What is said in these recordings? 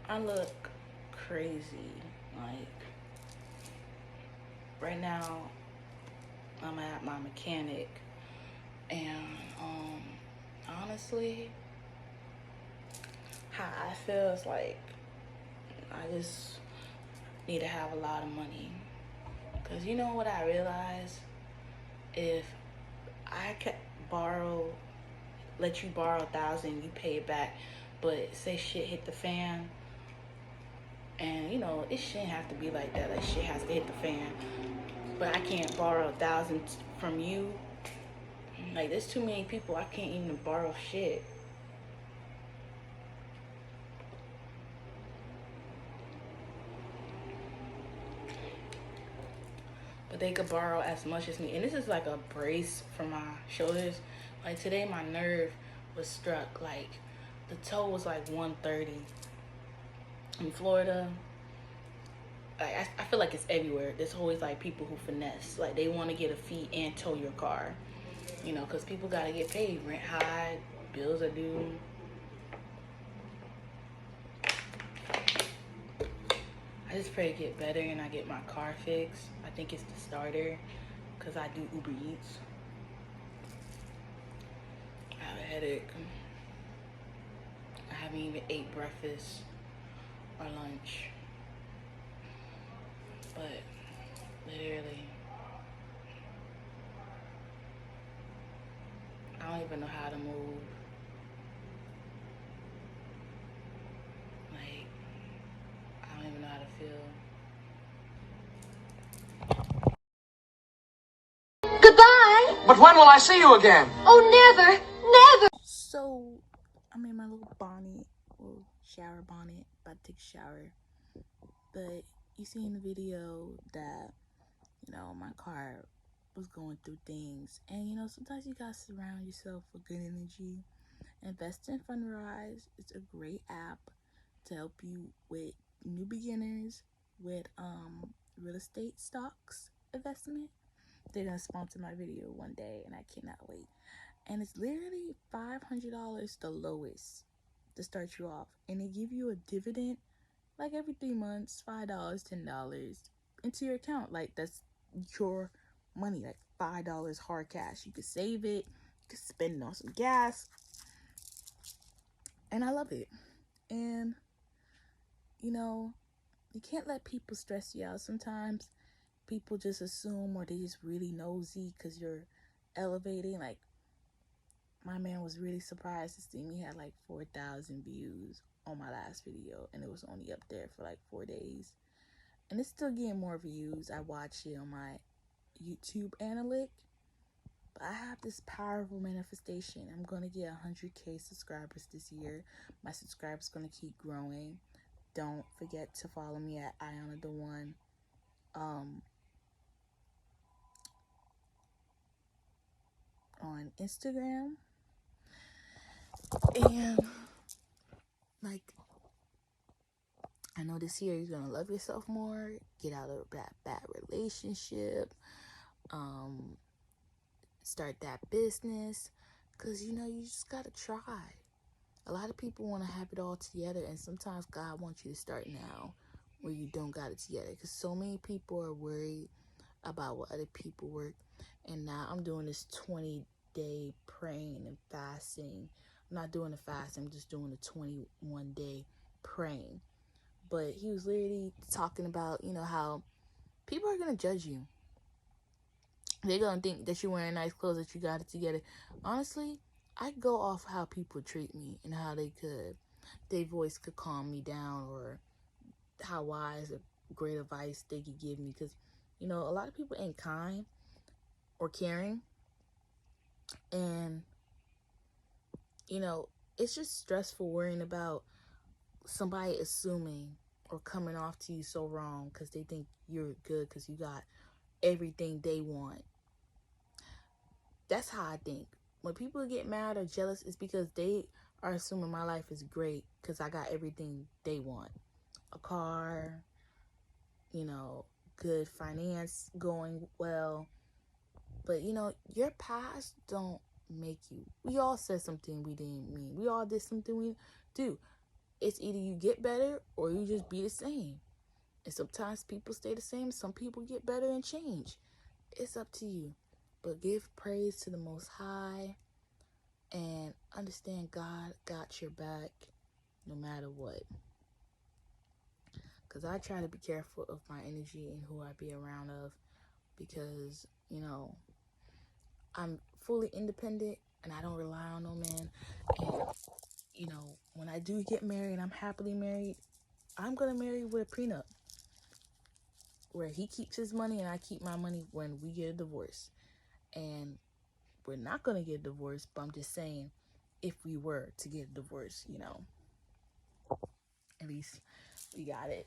I look crazy. Like, right now, I'm at my mechanic, and honestly, how I feel is like I just need to have a lot of money. Cause you know what I realize? If I could borrow, let you borrow 1,000, you pay it back, but say shit hit the fan, and it shouldn't have to be like that. Like shit has to hit the fan, but I can't borrow 1,000 from you. Like there's too many people I can't even borrow shit. But they could borrow as much as me. And this is like a brace for my shoulders. Like today, my nerve was struck. Like the toe was like 130 in Florida. Like I feel like it's everywhere. There's always like people who finesse. Like they want to get a fee and tow your car. Because people gotta get paid. Rent high, bills are due. I just pray to get better and I get my car fixed. I think it's the starter because I do Uber Eats. I have a headache. I haven't even ate breakfast or lunch. But literally, I don't even know how to move. Like, I don't even know how to feel. Goodbye. But when will I see you again? Oh, never, never. So, I'm in my little bonnet, little shower bonnet, about to take a shower. But you see in the video that, my car was going through things. And, sometimes you gotta surround yourself with good energy. Invest in Fundrise. It's a great app to help you with new beginners with real estate stocks investment. They're gonna sponsor my video one day, and I cannot wait. And it's literally $500 the lowest to start you off, and they give you a dividend like every 3 months, $5, $10 into your account. Like that's your money, like $5 hard cash. You could save it, you could spend it on some gas, and I love it. And you can't let people stress you out. Sometimes people just assume or they just really nosy because you're elevating. Like my man was really surprised to see me had like 4,000 views on my last video, and it was only up there for like 4 days, and it's still getting more views. I watch it on my YouTube analytic, but I have this powerful manifestation. I'm gonna get 100K subscribers this year. My subscribers gonna keep growing. Don't forget to follow me at Ayanadaone on Instagram. And like, I know this year you're gonna love yourself more, get out of that bad relationship, start that business, because you just gotta try. A lot of people want to have it all together, and sometimes God wants you to start now where you don't got it together, because so many people are worried about what other people work. And now I'm doing this 20-day praying and fasting. I'm not doing a fast, I'm just doing a 21-day praying. But he was literally talking about how people are going to judge you. They're going to think that you're wearing nice clothes, that you got it together. Honestly, I go off how people treat me and how their voice could calm me down, or how wise or great advice they could give me. Because, a lot of people ain't kind or caring. And, it's just stressful worrying about somebody assuming or coming off to you so wrong because they think you're good because you got everything they want. That's how I think. When people get mad or jealous, it's because they are assuming my life is great because I got everything they want. A car, good finance going well. But, your past don't make you. We all said something we didn't mean. We all did something we do. It's either you get better or you just be the same. And sometimes people stay the same. Some people get better and change. It's up to you. But give praise to the Most High and understand God got your back no matter what. Because I try to be careful of my energy and who I be around of. Because, I'm fully independent and I don't rely on no man. And, when I do get married and I'm happily married, I'm going to marry with a prenup. Where he keeps his money and I keep my money when we get a divorce. And we're not going to get divorced, but I'm just saying, if we were to get a divorce, at least we got it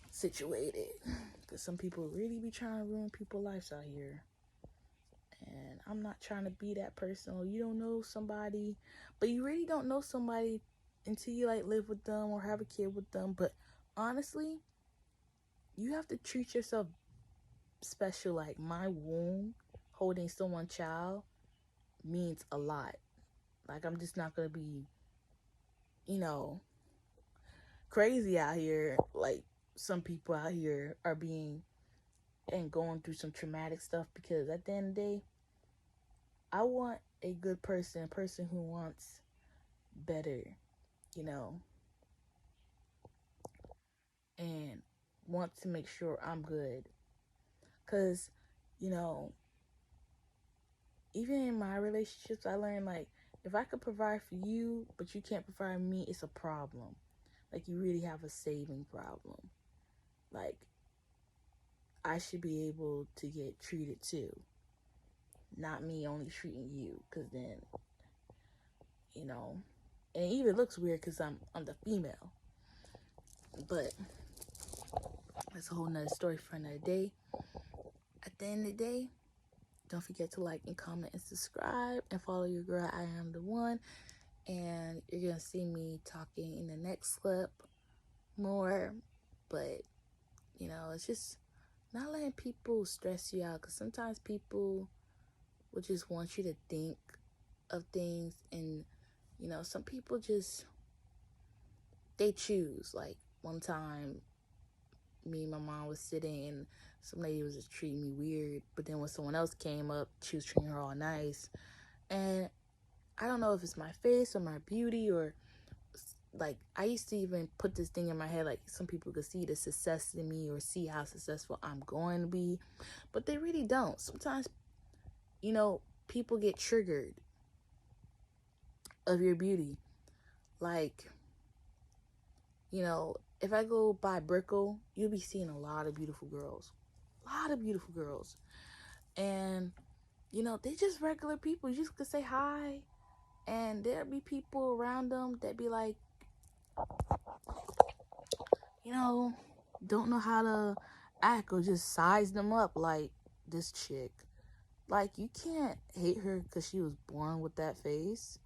situated. Because some people really be trying to ruin people's lives out here. And I'm not trying to be that person. Or you don't know somebody, but you really don't know somebody until you live with them or have a kid with them. But honestly, you have to treat yourself special. Like my womb holding someone's child means a lot. Like I'm just not gonna be, crazy out here like some people out here are being and going through some traumatic stuff, because at the end of the day, I want a good person, a person who wants better, you know, and wants to make sure I'm good. Cause, you know, even in my relationships, I learned if I could provide for you, but you can't provide me, it's a problem. Like you really have a saving problem. Like I should be able to get treated too, not me only treating you. Cause then, and it even looks weird because I'm the female. But that's a whole nother story for another day. At the end of the day, don't forget to like and comment and subscribe and follow your girl. I am the one. And you're going to see me talking in the next clip more. But, it's just not letting people stress you out. Because sometimes people will just want you to think of things. And, some people just, they choose. Like one time, me and my mom was sitting and some lady was just treating me weird. But then when someone else came up, she was treating her all nice. And I don't know if it's my face or my beauty or I used to even put this thing in my head, some people could see the success in me or see how successful I'm going to be, but they really don't. Sometimes, people get triggered of your beauty. If I go by Brickell, you'll be seeing a lot of beautiful girls. And, they just regular people. You just could say hi, and there'll be people around them that be like, don't know how to act or just size them up like this chick. You can't hate her because she was born with that face.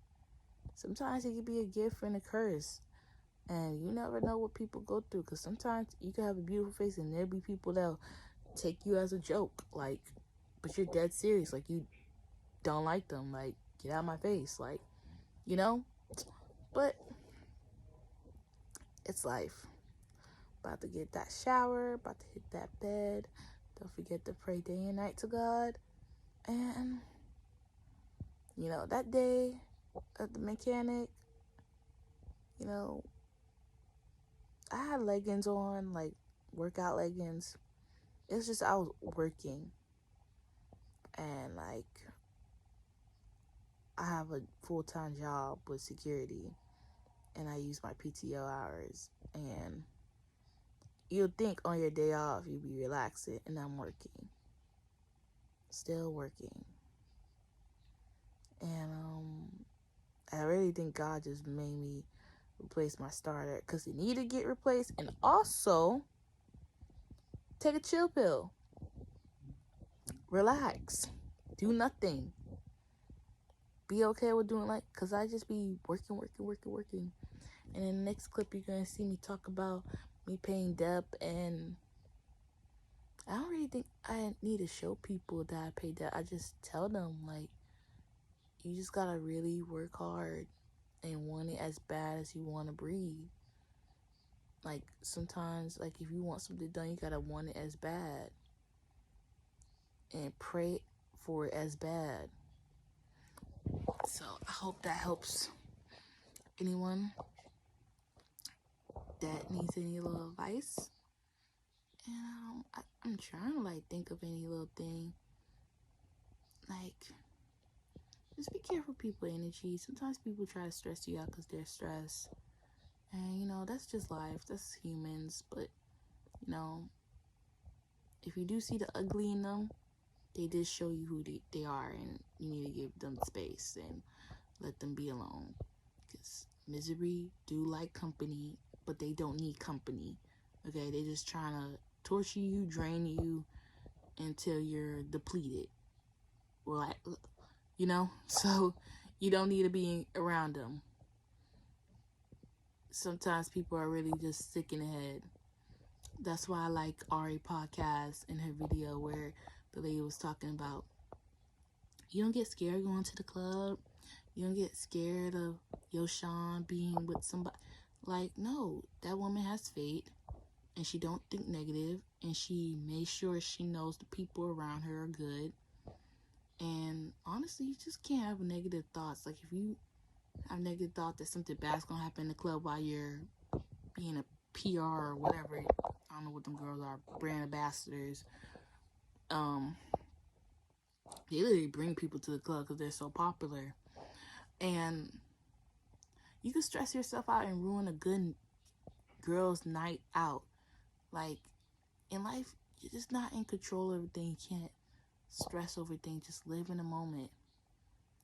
Sometimes it could be a gift and a curse. And you never know what people go through, because sometimes you can have a beautiful face and there'll be people that'll take you as a joke. But you're dead serious. You don't like them. Get out of my face. But it's life. About to get that shower, about to hit that bed. Don't forget to pray day and night to God. And, that day at the mechanic, I had leggings on, workout leggings. It's just I was working. And, I have a full-time job with security. And I use my PTO hours. And you'll think on your day off you'll be relaxing, and I'm working. Still working. And I really think God just made me replace my starter because it needed to get replaced. And also, take a chill pill. Relax. Do nothing. Be okay with doing because I just be working. And in the next clip, you're going to see me talk about me paying debt. And I don't really think I need to show people that I pay debt. I just tell them, you just got to really work hard and want it as bad as you want to breathe. Like, sometimes, like, if you want something done, you gotta want it as bad and pray for it as bad. So I hope that helps anyone that needs any little advice. And I'm trying to like think of any little thing. Like, just be careful with people's energy. Sometimes people try to stress you out because they're stressed. And, you know, that's just life. That's humans. But, you know, if you do see the ugly in them, they just show you who they are. And you need to give them space and let them be alone. Because misery do like company, but they don't need company. Okay? They're just trying to torture you, drain you until you're depleted. Or like, you know? So you don't need to be around them. Sometimes people are really just sick in the head. That's why I like Ari podcast in her video where the lady was talking about, you don't get scared going to the club. You don't get scared of Yoshan being with somebody. Like, no, that woman has faith and she don't think negative, and she makes sure she knows the people around her are good. And honestly, you just can't have negative thoughts. Like, if you have negative thought that something bad's gonna happen in the club while you're being a PR or whatever, I don't know what them girls are, brand ambassadors, they literally bring people to the club because they're so popular. And you can stress yourself out and ruin a good girl's night out. Like, in life, you're just not in control of everything. You can't stress over things. Just live in the moment.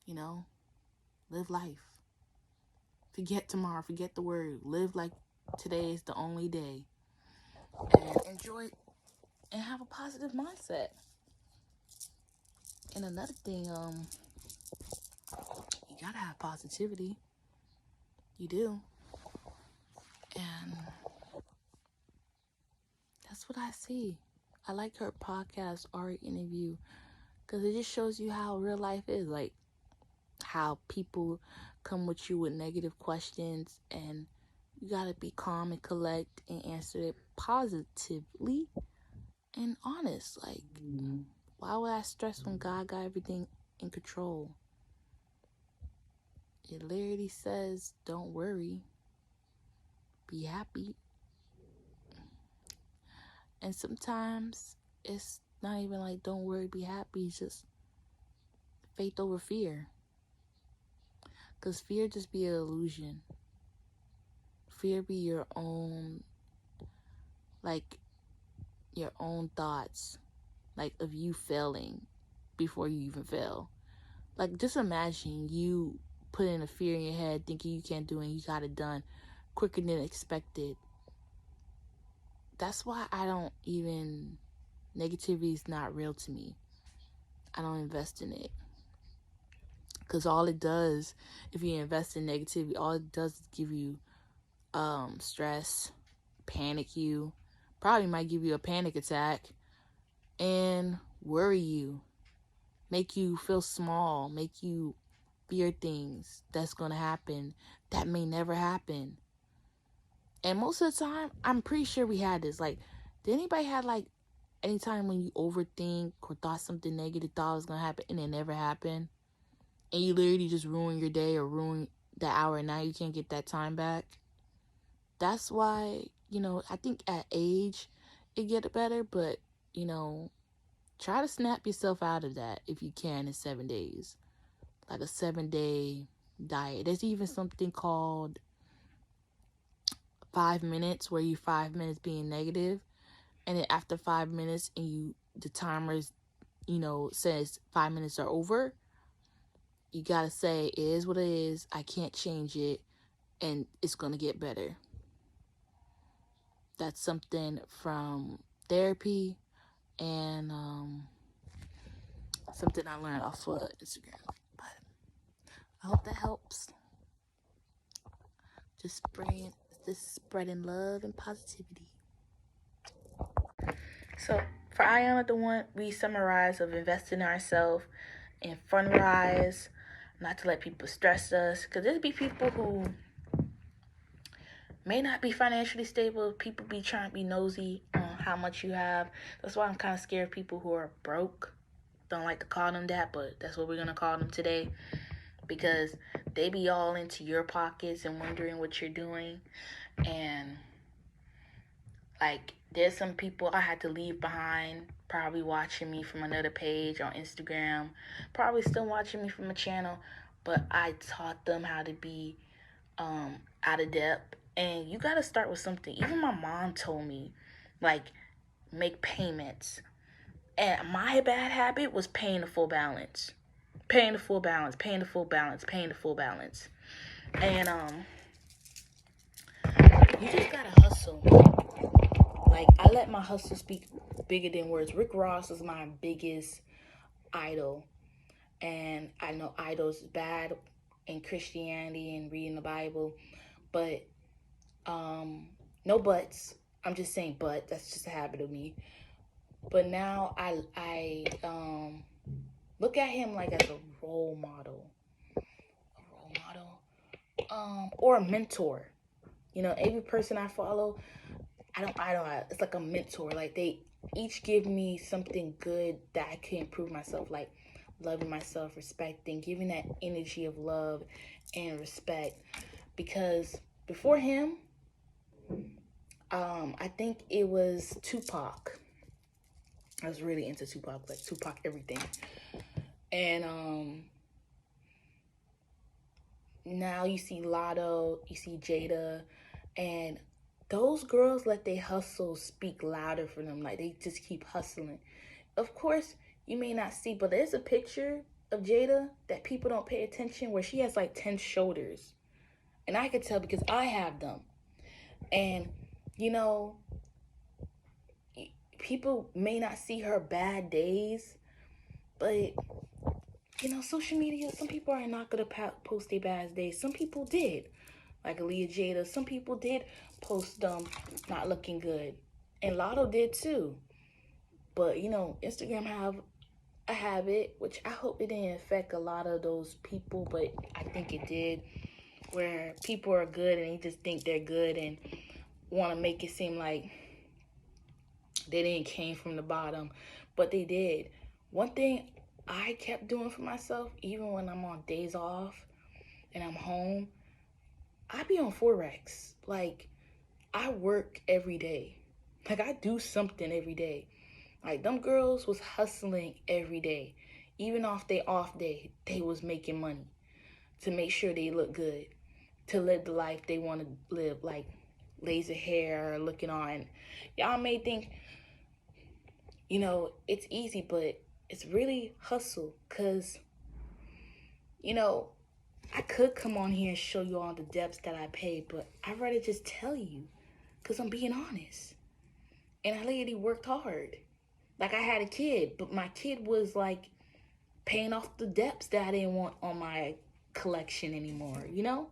You know? Live life. Forget tomorrow. Forget the word. Live like today is the only day. And enjoy and have a positive mindset. And another thing, you gotta have positivity. You do. And that's what I see. I like her podcast, Ari interview, because it just shows you how real life is. Like, how people come with you with negative questions, and you gotta be calm and collect and answer it positively and honest. Like, why would I stress when God got everything in control? It literally says, don't worry, be happy. And sometimes it's not even like don't worry, be happy. It's just faith over fear. Because fear just be an illusion. Fear be your own, like, your own thoughts, like, of you failing before you even fail. Like, just imagine you putting a fear in your head, thinking you can't do it and you got it done quicker than expected. That's why I don't even, negativity is not real to me. I don't invest in it. Because all it does, if you invest in negativity, all it does is give you stress, panic you, probably might give you a panic attack, and worry you, make you feel small, make you fear things that's going to happen that may never happen. And most of the time, I'm pretty sure we had this. Like, did anybody have, like, any time when you overthink or thought something negative, thought was going to happen, and it never happened? And you literally just ruin your day or ruin that hour, and now you can't get that time back? That's why, you know, I think at age, it get better, but, you know, try to snap yourself out of that if you can in 7 days. Like a 7-day diet. There's even something called 5 minutes, where you 5 minutes being negative, and then after 5 minutes and the timer's, you know, says 5 minutes are over, you gotta say it is what it is, I can't change it, and it's gonna get better. That's something from therapy and something I learned off of Instagram. But I hope that helps. Just spreading love and positivity. So for Ayanadaone, we summarize of invest in ourselves and fundraise, not to let people stress us, because there'll be people who may not be financially stable. People be trying to be nosy on how much you have. That's why I'm kind of scared of people who are broke. Don't like to call them that, but that's what we're going to call them today, because they be all into your pockets and wondering what you're doing. And like, there's some people I had to leave behind, probably watching me from another page on Instagram, probably still watching me from a channel, but I taught them how to be out of depth. And you got to start with something. Even my mom told me, like, make payments. And my bad habit was paying the full balance. Paying the full balance, paying the full balance, paying the full balance. And you just gotta hustle. Like, I let my hustle speak bigger than words. Rick Ross is my biggest idol. And I know idols is bad in Christianity and reading the Bible. But, no buts. I'm just saying but. That's just a habit of me. But now I look at him like as a role model. Or a mentor. You know, every person I follow, it's like a mentor. Like, they each give me something good that I can improve myself, like loving myself, respecting, giving that energy of love and respect. Because before him, I think it was Tupac. I was really into Tupac, like Tupac everything. And now you see Lotto, you see Jada, and those girls let their hustle speak louder for them. Like, they just keep hustling. Of course, you may not see, but there's a picture of Jada that people don't pay attention where she has like 10 shoulders. And I can tell because I have them. And, you know, people may not see her bad days, but, you know, social media, some people are not going to post their bad days. Some people did. Like Aaliyah Jada, some people did post them not looking good. And Lotto did too. But, you know, Instagram have a habit, which I hope it didn't affect a lot of those people, but I think it did, where people are good and they just think they're good and want to make it seem like they didn't came from the bottom, but they did. One thing I kept doing for myself, even when I'm on days off and I'm home, I be on Forex. Like, I work every day. Like, I do something every day. Like, them girls was hustling every day. Even off their off day, they was making money to make sure they look good, to live the life they want to live, like laser hair, looking on. Y'all may think, you know, it's easy, but it's really hustle. Because, you know, I could come on here and show you all the depths that I paid, but I'd rather just tell you because I'm being honest. And I literally worked hard. Like, I had a kid, but my kid was like paying off the debts that I didn't want on my collection anymore, you know?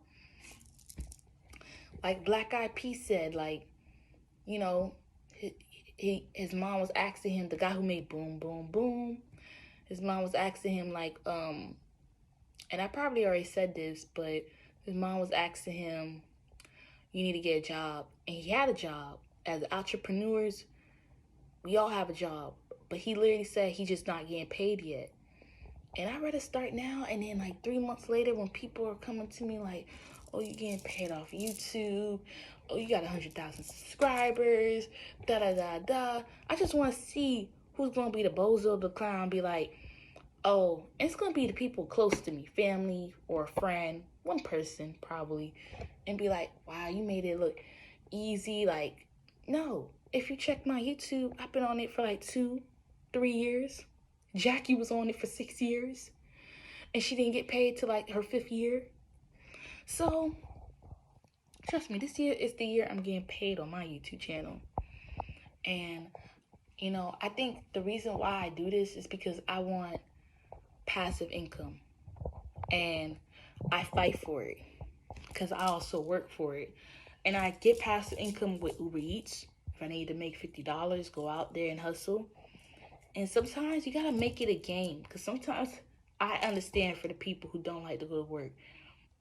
Like Black Eyed Peas said, like, you know, his mom was asking him, the guy who made Boom Boom Boom, his mom was asking him, like, and I probably already said this, but his mom was asking him, you need to get a job. And he had a job. As entrepreneurs, we all have a job. But he literally said he's just not getting paid yet. And I'd rather start now, and then like 3 months later when people are coming to me like, oh, you getting paid off YouTube, oh, you got 100,000 subscribers, da-da-da-da. I just want to see who's going to be the bozo, the clown, be like, oh, and it's going to be the people close to me, family or a friend, one person probably, and be like, wow, you made it look easy. Like, no. If you check my YouTube, I've been on it for like 2-3 years. Jackie was on it for 6 years, and she didn't get paid till like her 5th year. So, trust me, this year is the year I'm getting paid on my YouTube channel. And, you know, I think the reason why I do this is because I want passive income. And I fight for it because I also work for it. And I get passive income with Uber Eats. If I need to make $50, go out there and hustle. And sometimes you gotta make it a game, because sometimes I understand for the people who don't like to go to work.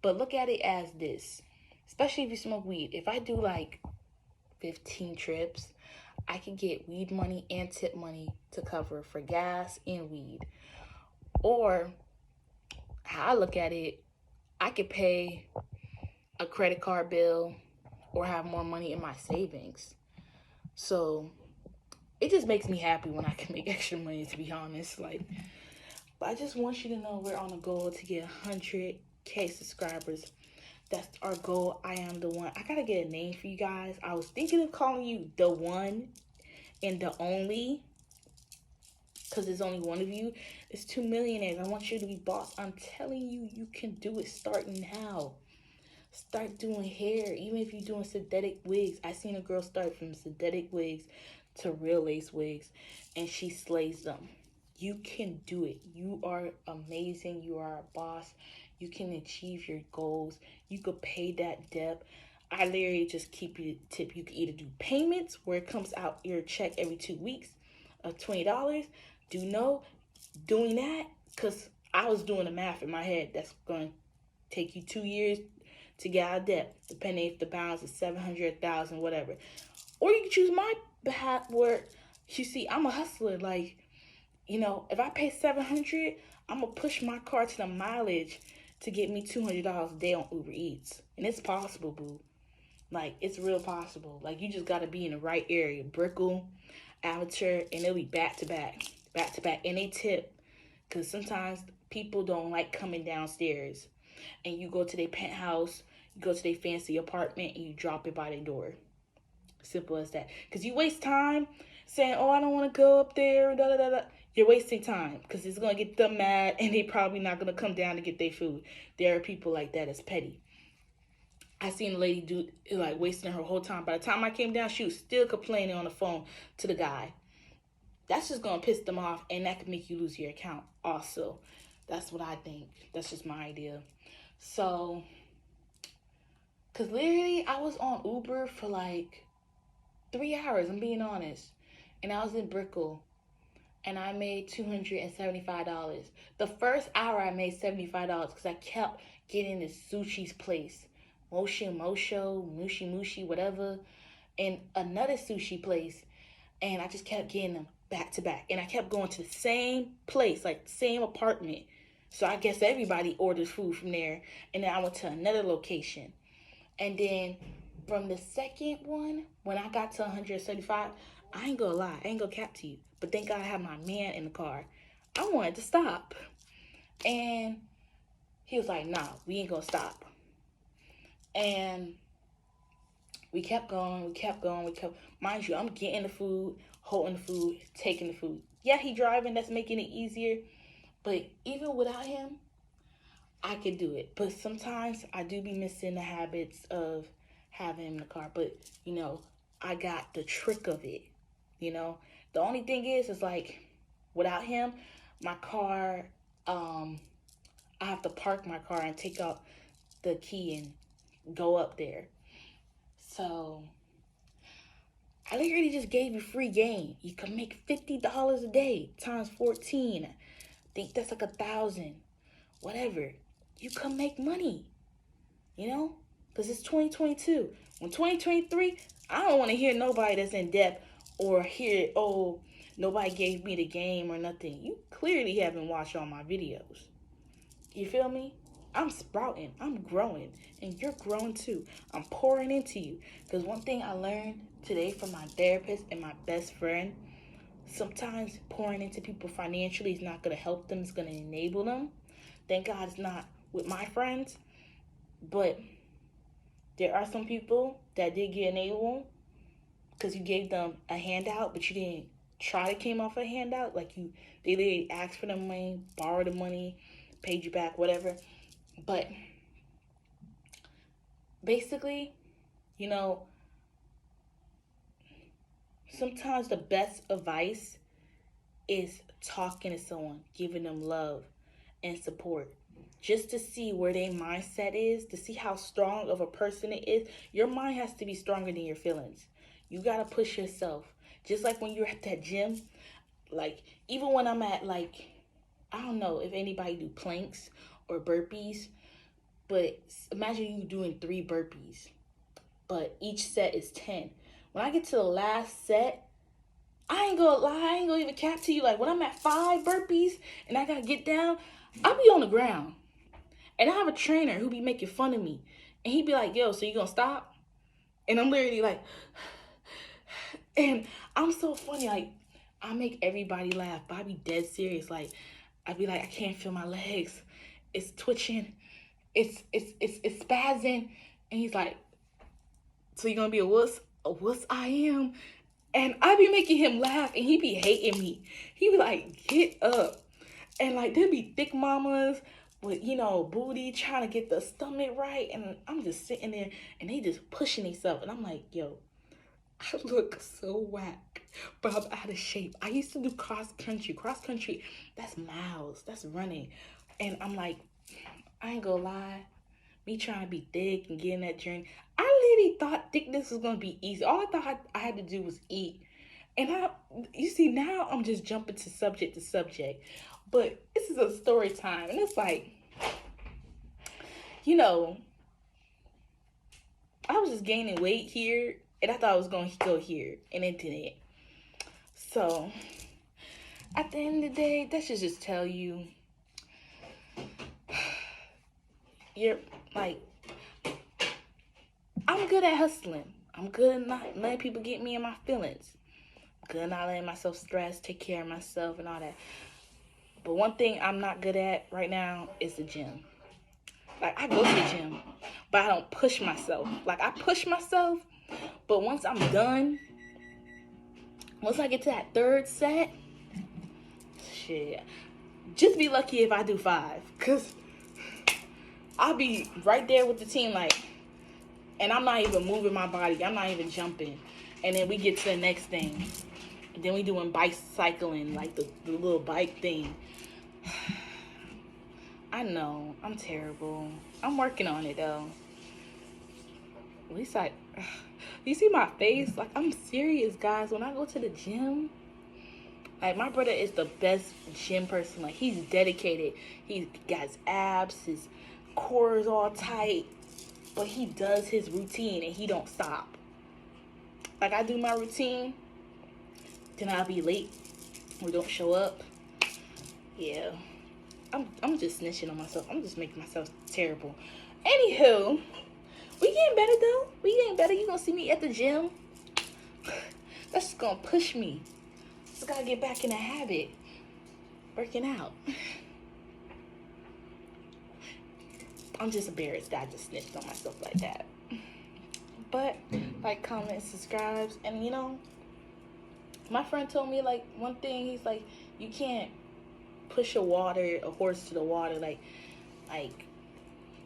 But look at it as this. Especially if you smoke weed. If I do like 15 trips, I can get weed money and tip money to cover for gas and weed. Or how I look at it, I could pay a credit card bill or have more money in my savings. So it just makes me happy when I can make extra money, to be honest. But I just want you to know we're on a goal to get 100K subscribers. That's our goal. I am the one. I gotta get a name for you guys. I was thinking of calling you the one and the only, because there's only one of you. It's 2 millionaires. I want you to be boss. I'm telling you, you can do it starting now. Start doing hair, even if you're doing synthetic wigs. I seen a girl start from synthetic wigs to real lace wigs, and she slays them. You can do it. You are amazing. You are a boss. You can achieve your goals. You could pay that debt. I literally just keep you a tip. You can either do payments where it comes out your check every 2 weeks of $20. Do know doing that, because I was doing the math in my head. That's going to take you 2 years to get out of debt, depending if the balance is 700, 1,000, whatever. Or you can choose my behalf where, you see, I'm a hustler. Like, if I pay 700, I'm going to push my car to the mileage to get me $200 a day on Uber Eats. And it's possible, boo. Like, it's real possible. Like, you just got to be in the right area. Brickell, Amateur, and it'll be back to back. Back to back. And they tip. Because sometimes people don't like coming downstairs. And you go to their penthouse, you go to their fancy apartment, and you drop it by their door. Simple as that. Because you waste time saying, oh, I don't want to go up there, da da da da. You're wasting time, because it's going to get them mad, and they probably not going to come down to get their food. There are people like that that's petty. I seen a lady do, like, wasting her whole time. By the time I came down, she was still complaining on the phone to the guy. That's just going to piss them off, and that could make you lose your account also. That's what I think. That's just my idea. So, because literally, I was on Uber for like 3 hours, I'm being honest. And I was in Brickell, and I made $275. The first hour, I made $75 because I kept getting this sushi's place. Mushi, whatever. And another sushi place. And I just kept getting them back to back. And I kept going to the same place, like the same apartment. So I guess everybody orders food from there. And then I went to another location. And then from the second one, when I got to 175, I ain't gonna lie, I ain't gonna cap to you. But thank God I had my man in the car. I wanted to stop. And he was like, nah, we ain't gonna stop. And we kept going. Mind you, I'm getting the food, holding the food, taking the food. Yeah, he driving, that's making it easier. But even without him, I could do it. But sometimes I do be missing the habits of having him in the car. But, I got the trick of it. The only thing is like, without him, my car, I have to park my car and take out the key and go up there. So, I literally just gave you free game. You can make $50 a day times 14. I think that's like 1,000. Whatever. You can make money. Because it's 2022. When 2023, I don't want to hear nobody that's in debt or hear, oh, nobody gave me the game or nothing. You clearly haven't watched all my videos. You feel me? I'm sprouting. I'm growing. And you're growing too. I'm pouring into you. Because one thing I learned today from my therapist and my best friend, sometimes pouring into people financially is not going to help them. It's going to enable them. Thank God it's not with my friends. But there are some people that did get enabled because you gave them a handout, but you didn't try to came off a handout. Like they literally asked for the money, borrowed the money, paid you back, whatever. But basically, sometimes the best advice is talking to someone, giving them love and support. Just to see where their mindset is, to see how strong of a person it is. Your mind has to be stronger than your feelings. You got to push yourself. Just like when you're at that gym, like even when I'm at like I don't know if anybody do planks or burpees, but imagine you doing 3 burpees, but each set is 10. When I get to the last set, I ain't gonna lie, I ain't gonna even cap to you. Like when I'm at 5 burpees and I gotta get down, I'll be on the ground. And I have a trainer who be making fun of me. And he be like, yo, so you gonna stop? And I'm literally like, and I'm so funny. Like, I make everybody laugh, but I be dead serious. Like, I be like, I can't feel my legs. It's twitching. It's spazzing. And he's like, so you gonna be a wuss? A wuss I am. And I be making him laugh, and he be hating me. He be like, get up. And like, there be thick mamas with, you know, booty trying to get the stomach right. And I'm just sitting there, and they just pushing themselves. And I'm like, yo, I look so whack, but I'm out of shape. I used to do cross country. Cross country, that's miles. That's running. And I'm like, I ain't gonna lie. Me trying to be thick and getting that journey, I literally thought thickness was gonna be easy. All I thought I had to do was eat. And you see, now I'm just jumping to subject. But this is a story time, and it's like, you know, I was just gaining weight here, and I thought I was going to go here, and it didn't. So, at the end of the day, that should just tell you, you're like, I'm good at hustling. I'm good at not letting people get me in my feelings. I'm good at not letting myself stress, take care of myself, and all that. But one thing I'm not good at right now is the gym. Like, I go to the gym, but I don't push myself. Like, I push myself, but once I'm done, once I get to that 3rd set, shit, just be lucky if I do 5. Because I'll be right there with the team, like, and I'm not even moving my body. I'm not even jumping. And then we get to the next thing. And then we doing bicycling, like the little bike thing. I know, I'm terrible. I'm working on it, though. At least you see my face? Like, I'm serious, guys. When I go to the gym, like, my brother is the best gym person. Like, he's dedicated. He got his abs, his core is all tight. But he does his routine, and he don't stop. Like, I do my routine, then I'll be late or don't show up. Yeah. I'm just snitching on myself. I'm just making myself terrible. Anywho, we getting better though. We getting better. You gonna see me at the gym. That's just gonna push me. Just gotta get back in the habit. Working out. I'm just embarrassed that I just snitched on myself like that. But like, comment, subscribe, and you know, my friend told me like one thing. He's like, you can't push a horse to the water. Like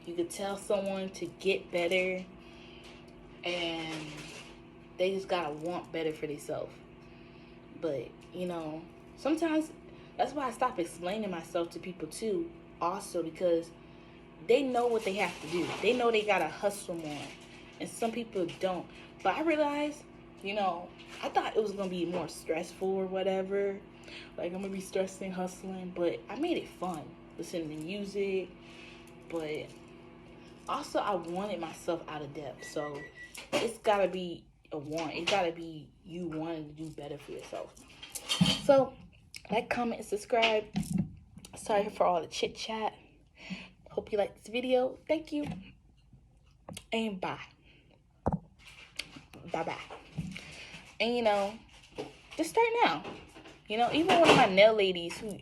you could tell someone to get better, and they just gotta want better for themselves. But you know, sometimes that's why I stop explaining myself to people too. Also, because they know what they have to do. They know they gotta hustle more, and some people don't. But I realized, you know, I thought it was gonna be more stressful or whatever. Like, I'm gonna be stressing, hustling, but I made it fun, listening to music. But also, I wanted myself out of depth, so it's gotta be a want. It gotta be you wanting to do better for yourself. So, like, comment, and subscribe. Sorry for all the chit chat. Hope you like this video. Thank you, and bye. Bye. And you know, just start now. You know, even one of my nail ladies who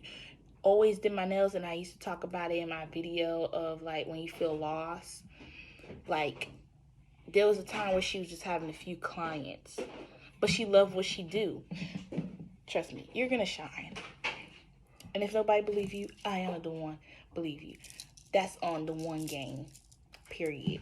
always did my nails, and I used to talk about it in my video of like when you feel lost. Like, there was a time where she was just having a few clients, but she loved what she do. Trust me, you're gonna shine. And if nobody believe you, Ayanadaone believe you. That's on the one game. Period.